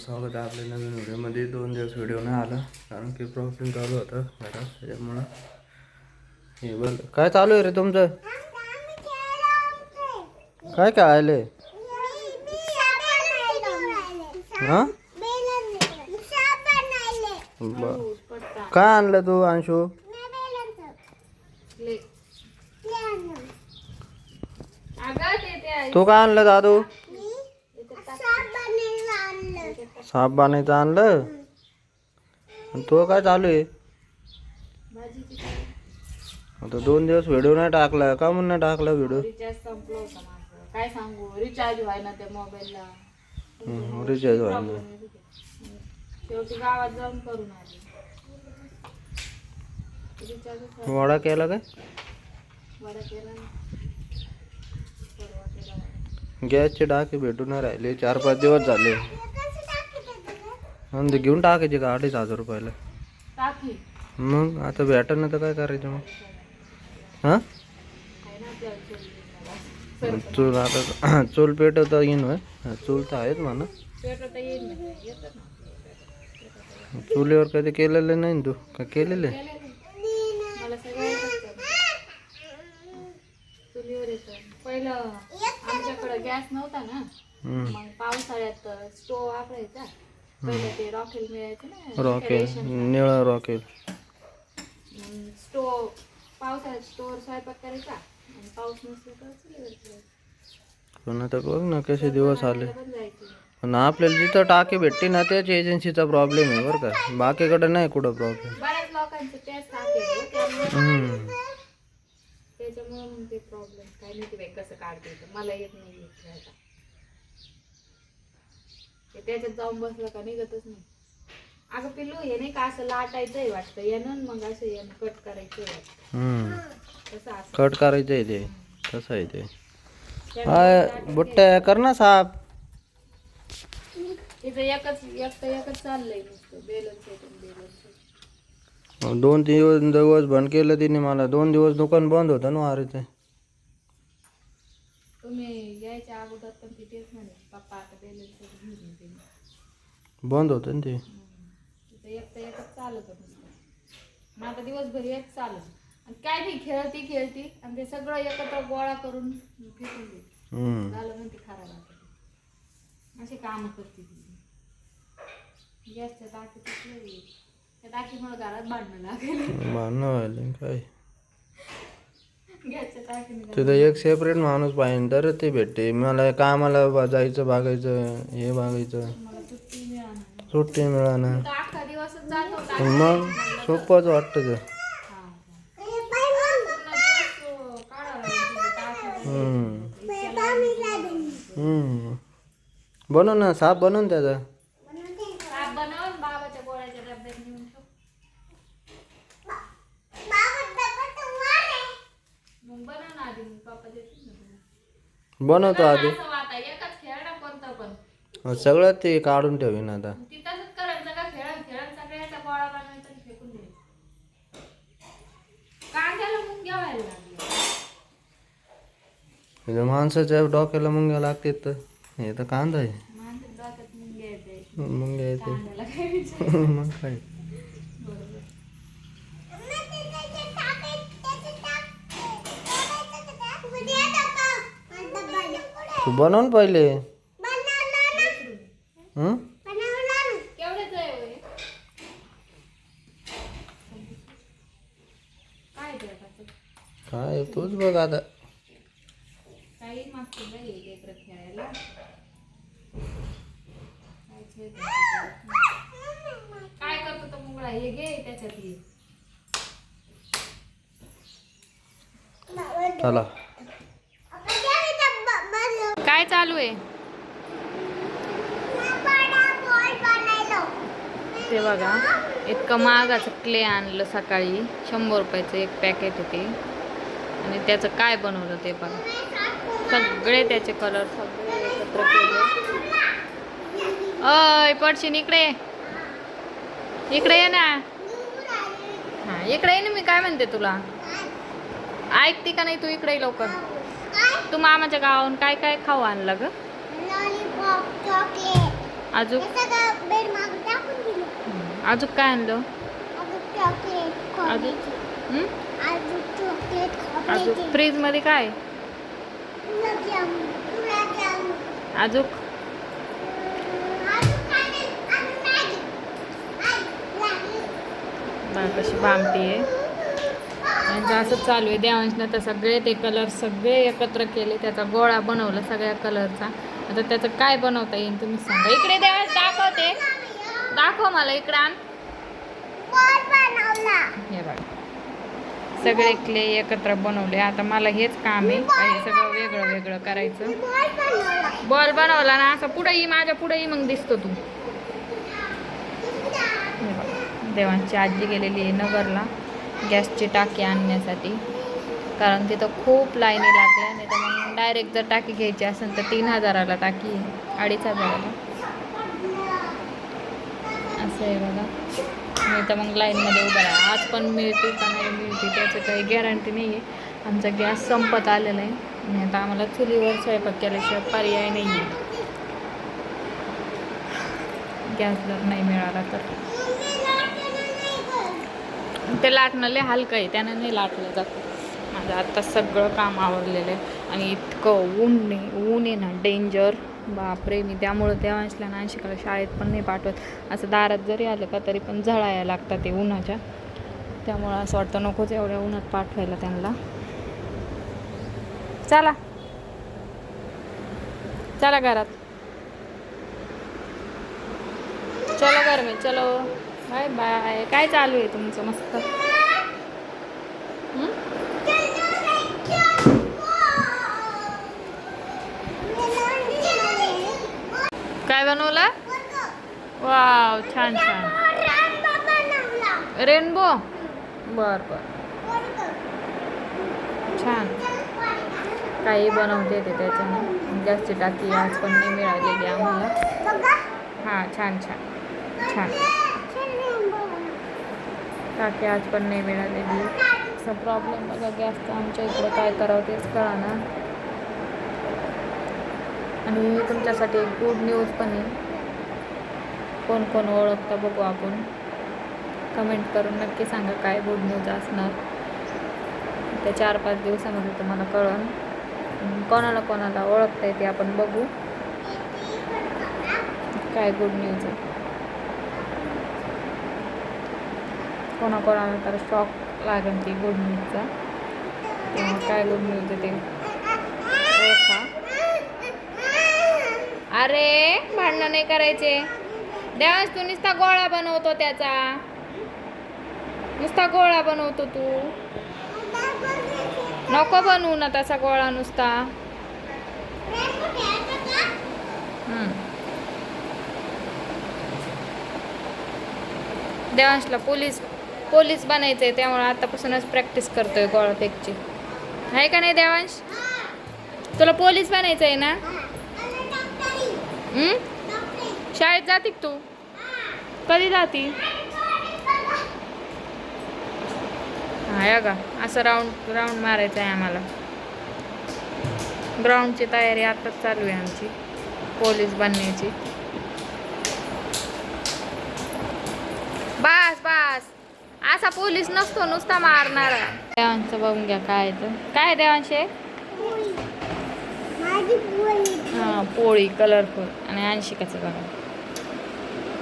स्वागत आहे आपल्या नवीन व्हिडिओमध्ये. 2 दिवस व्हिडिओ नाही आला कारण की प्रॉब्लेम चालू होता घरात, त्याच्यामुळं. हे बघ काय चालू आहे रे तुमचं? काय काय आले? हां काय आणलं तू अंशू? तू काय आणलं दादू? साप बनायचं आणलं. तो काय चालू आहे आता? 2 दिवस व्हिडिओ नाही टाकला का? म्हणून नाही टाकला व्हिडिओ? रिचार्ज संपलं होतं माझं. काय सांगू, रिचार्ज व्हायना त्या मोबाईलला. रिचार्ज व्हायना. शेवटी गावात जाऊन करून आले. रिचार्ज वडा केला काय? वडा केला ना. गॅसचे टाके भेटून नाही राहिले, 4-5 दिवस झाले. आणि घेऊन टाकायचे का 2,500 रुपयाला? टाकी मग आता भेटा ना तर काय करायचं मग? हां चूल आता चूल पेटवता येईन होय? चूल तर आहेच म्हणा. चुलीवर कधी केलेलं नाही तू का? केलेलं आहे? मला सगळं चुलीवर येतं. पहिलं आमच्याकडे गॅस नव्हता ना, मग पावसाळ्यात स्टोव वापरायचा. पहिले ते रॉकेल मिळायचं ना, रॉकेल, निळा रॉकेल. स्टोव पावसाळ्यात स्टोवर स्वयंपाक करायचा आणि पाऊस नसला तर चुलीवर करायचा. पण आता बघ ना कसे दिवस आले. पण जायची. पण आपल्याला जिथं टाकी भेटते ना त्याच एजन्सीचा प्रॉब्लेम आहे बरं का, बाकीकडे नाही कुठं प्रॉब्लेम. बऱ्याच लोकांचं त्याच टाकी त्याच्यामुळे मग ते प्रॉब्लेम काय नाही. ते कसं काढते मला येत नाही येत. त्याच्यात जाऊन बसलं का निघतच नाही. अगं पिल्लू हे नाही का असं लाटायचंय वाटतं यानं, मग असं यानं कट करायचंय वाटतं. कट करायचंय ते कसं आहे ते. बुट्ट्या कर ना साफ. तिथं एकच चाललंय नुसतं बेलच. 2-3 दिवस बंद केलं तिने मला. 2 दिवस दुकान बंद होतं ना वारीचं. तुम्ही यायच्या अगोदर पण तिथेच म्हणे पप्पा आता बेलच घेऊन येते. बंद होतं ना ते. एकच चालत होतं. मग आता दिवसभर एक चालत आणि काय नाही, खेळती आणि ते सगळं एकत्र गोळा करून फेकून देते. झालं म्हणते खराब आता अशी कामं करते ती. गॅसच्या टाकीत त्या टाकीमुळे घरात भांडणं लागेल. काय गॅसच्या टाकीने तिथं एक सेपरेट माणूस पाहिजे तर ते भेटते. मला कामाला जायचं, बघायचं, हे बघायचं, सुट्टी मिळालं अख्खा दिवसच जातो. मग सोपंच वाटतं ते. बनव ना साप, बनवून त्याचा बनवून बाबाच्या गोळ्याच्या डब्यात नेऊन ठेव. मग बनव ना आधी, पप्पा देतील ना. बनवतो आधी. एकच खेळ ना कोणतं पण सगळं ते काढून ठेवीन आता. तिथंच करायचं का? खेळत सगळ्याचा गोळा बनवायचा आणि फेकून द्यायचा. कांद्याला मुंग्या व्हायला लागल्या. माणसाच्या डोक्याला मुंग्या लागते तर हे तर कांदा आहे. माणसाच्या डोक्यात मुंग्या येते. मुंग्या येते कांद्याला काय विचार. मग काय. तू बनवून पहिले. काय तूच बघ आता. काही मागतो बाई लेकरं खेळायला. काय करतो तो मुंगळा? हे घे त्याच्यात ये. चला काय चालू आहे ते बघा. इतकं महागाचं क्ले आणलं सकाळी. 100 रुपयाचं एक पॅकेट होते आणि त्याचं काय बनवलं ते बघा. सगळे त्याचे कलर सगळे एकत्र केले. अय पडशीन इकडे. इकडे ये ना. हां इकडे ये ना. मी काय म्हणते तुला ऐकते का नाही तू? इकडे लवकर. तू मामाच्या गावाहून काय काय खाऊ आणलं ग? अजून अजून काय आणलं अजून अजून फ्रीज मध्ये काय अजून कशी बामटी आहे यांचं असं चालू आहे. देवांशनं तर सगळे ते कलर सगळे एकत्र केले, त्याचा गोळा बनवला सगळ्या कलरचा. आता त्याचं काय बनवता येईल तुम्ही सांगा. इकडे देवांश दाखवते, दाखव मला, इकडे आण. हे बघा सगळे क्ले एकत्र बनवले. आता मला हेच काम आहे, काही सगळं वेगळं वेगळं करायचं. बॉल बनवला ना असं पुढे ये, माझ्या पुढे ये, मग दिसतो तू. देवांची आजी गेलेली आहे नगरला गॅसची टाकी आणण्यासाठी, कारण तिथं खूप लाईनी लागल्या. नाही तर मग डायरेक्ट जर टाकी घ्यायची असेल तर 3000ला टाकी आहे, 2500ला असं आहे बघा. नाही तर मग लाईनमध्ये उभं राहा. आज पण मिळते का नाही मिळते त्याचं काही गॅरंटी नाही आहे. आमचा गॅस संपत आलेला आहे आणि आता आम्हाला चुलीवर स्वयंपाक केल्याशिवाय पर्याय नाही आहे. गॅस जर नाही मिळाला तर ते लाटणं लय हलकं आहे, त्यानं नाही लाटलं जात. माझं आता सगळं काम आवरलेलं आहे आणि इतकं ऊन आहे ना डेंजर, बापरे. मी त्यामुळं देवांशला ना शिकायला शाळेत पण नाही पाठवत. असं दारात जरी आलं का तरी पण झळायला लागतात ते उन्हाच्या, त्यामुळं असं वाटतं नकोच एवढ्या उन्हात पाठवायला त्यांना. चला चला घरात, चलो घर में चलो, बाय बाय. काय चालू आहे तुमचं मस्त? काय बनवलं? वाव छान छान, रेनबो. बर बर छान, काही बनवते ते त्याच्याने. गॅसची टाकी आज पण नाही मिळालेली आम्हाला. हां छान छान छान, टाकी आज पण नाही मिळालेली. असा प्रॉब्लेम बघा गॅसचा आमच्या इकडं, काय करावं तेच कळेना. आणि तुमच्यासाठी एक गुड न्यूज पण आहे. कोण कोण ओळखतं बघू आपण, कमेंट करून नक्की सांगा काय गुड न्यूज असणार. त्या 4-5 दिवसामध्ये तुम्हाला कळन कोणाला कोणाला ओळखता येते. आपण बघू काय गुड न्यूज आहे. कोणाकोणाला तर शॉक लागेल ती गुड न्यूजचा, तेव्हा काय गुड न्यूज आहे ते ओळखा. अरे भांडणं नाही करायचे. देवांश तू नुसता गोळा बनवतो, त्याचा नुसता गोळा बनवतो तू. नको बनवू ना तसा गोळा नुसता. देवांशला पोलीस बनायचंय, त्यामुळे आतापासूनच प्रॅक्टिस करतोय गोळा फेकची. आहे का नाही देवांश? तुला पोलीस बनायचं आहे ना? शाळेत जाते तू? कधी जाती? हा का, असं राऊंड मारायचं आहे आम्हाला. ग्राउंडची तयारी आताच चालू आहे आमची पोलीस बनण्याची. बस बस, असा पोलीस नसतो नुसता मारणारा. देवांचं बघून घ्या काय काय देवांशे. हां पोळी कलरफुल. आणि अंशिकाचं बघा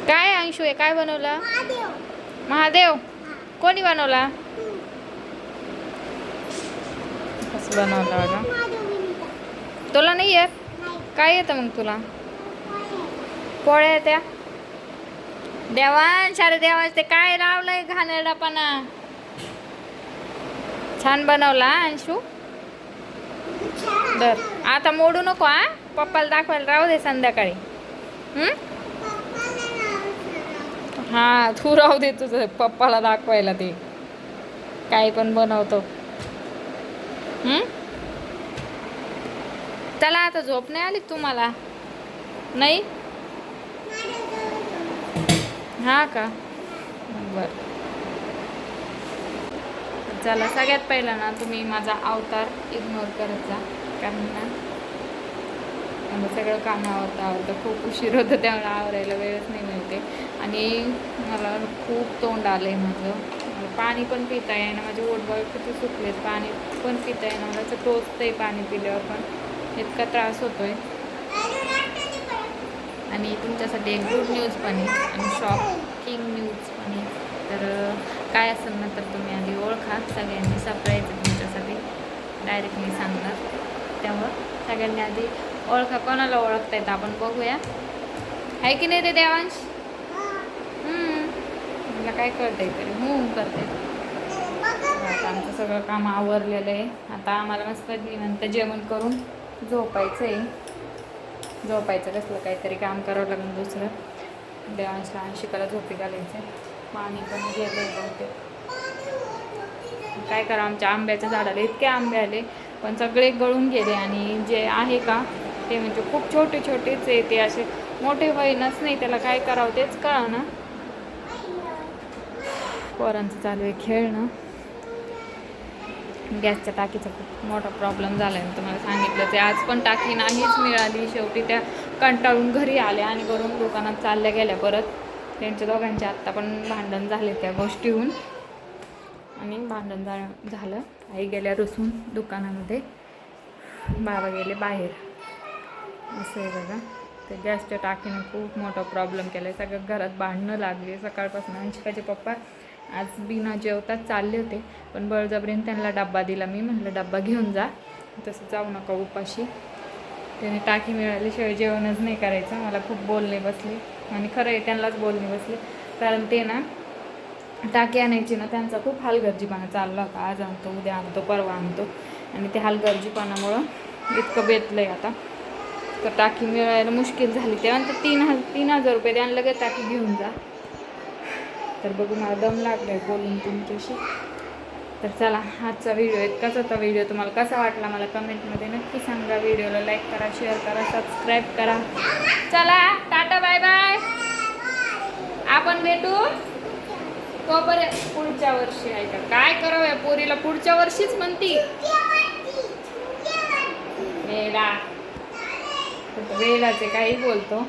काय. अंशू आहे काय बनवला? महादेव. कोणी बनवला? कसं बनवला बघा. तुला नाही येत? काय येतं मग तुला? पोळ्या येत्या? देवांश, अरे देवांश ते काय लावलंय घाणेरडापणा. छान बनवला अंशू. दर आता मोडू नको हा, पप्पाला दाखवायला राहू दे संध्याकाळी. हा तू राहू दे तुझं पप्पाला दाखवायला, ते काही पण बनवतो. चला आता झोप नाही आली तुम्हाला? नाही हा का, बरं. चला सगळ्यात पहिला ना तुम्ही माझा अवतार इग्नोर करत जा, कारण ना आणि सगळं काम आवरतं खूप उशीर होतं, त्यामुळे आवरायला वेळच नाही मिळते. आणि मला खूप तोंड आलं आहे माझं, पाणी पण पिता येईना, माझे ओठबळ किती सुकलेत, पाणी पण पिता येईना, मला असं टोचतं आहे पाणी पिल्यावर, पण इतका त्रास होतो आहे. आणि तुमच्यासाठी एक गुड न्यूज पण आहे आणि शॉकिंग न्यूज पण आहे. तर काय असेल ना तर तुम्ही आधी ओळखा, सगळ्यांनी सरप्राईज आहे तुमच्यासाठी, डायरेक्ट मी सांगणार. त्यामुळं सगळ्यांनी आधी ओळखा, कोणाला ओळखता येतं आपण बघूया, आहे की नाही ते देवांश? मला काय कळतंय तरी करते. आता आमचं सगळं काम आवरलेलं आहे. आता आम्हाला मस्त निवांत जेवण करून झोपायचं आहे. झोपायचं कसलं काहीतरी काम करावं लागेल दुसरं. देवांशला अंशिकाला झोपी घालायचं. पाणी पण गेलं बहुतेक. काय करा, आमच्या आंब्याच्या झाडाला इतके आंबे आले पण सगळे गळून गेले. आणि जे आहे का ते म्हणजे खूप छोटे छोटेच आहे, ते असे मोठे होईनच नाही. त्याला काय करावं तेच कळा ना. पोरांचं चालू आहे खेळणं. गॅसच्या टाकीचा खूप मोठा प्रॉब्लेम झाला आहे, मी तुम्हाला सांगितलं ते. आज पण टाकी नाहीच मिळाली. शेवटी त्या कंटाळून घरी आल्या आणि वरून दुकानात चालल्या गेल्या परत. त्यांच्या दोघांचे आत्ता पण भांडण झाले त्या गोष्टीहून. आणि भांडण झालं, आई गेल्या रुसून दुकानामध्ये, बाबा गेले बाहेर. असं आहे बघा. ते गॅसच्या टाकीनं खूप मोठा प्रॉब्लेम केला आहे. सगळं घरात भांडणं लागली सकाळपासून. अंशिकाचे पप्पा आज बिना जेवताच चालले होते, पण बळजबरीने त्यांना डब्बा दिला. मी म्हटलं डब्बा घेऊन जा, तसं जाऊ नका उपाशी. त्याने टाकी मिळाल्याशिवाय जेवणच नाही करायचं. मला खूप बोलणे बसले आणि खरं आहे त्यांनाच बोलणे बसले, कारण ते ना टाकी आणायची ना, त्यांचा खूप हलगर्जीपणा चालला होता. आज आणतो, उद्या आणतो, परवा आणतो, आणि ते हलगर्जीपणामुळं इतकं बेतलं आहे आता. तर टाकी मिळायला मुश्किल झाली. त्यानंतर 3,000 रुपये द्यायला लगेच टाकी घेऊन जा. तर बघू, मला दम लागला आहे बोलून तुमच्याशी. तर चला, आजचा व्हिडिओ इतकाच होता. व्हिडिओ तुम्हाला कसा वाटला मला कमेंटमध्ये नक्की सांगा. व्हिडिओला लाईक करा, शेअर करा, सबस्क्राईब करा. चला, टाटा, बाय बाय. आपण भेटू तोपर्यंत पुढच्या वर्षी. आहे का काय करावं या पोरीला, पुढच्या वर्षीच म्हणती वेळाचे काही बोलतो.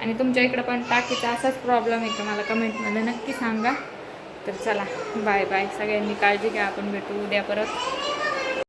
आणि तुमच्या इकडं पण टाकीचा असाच प्रॉब्लेम आहे का मला कमेंटमध्ये नक्की सांगा. तर चला, बाय बाय. सगळ्यांनी काळजी घ्या. आपण भेटू उद्या परत.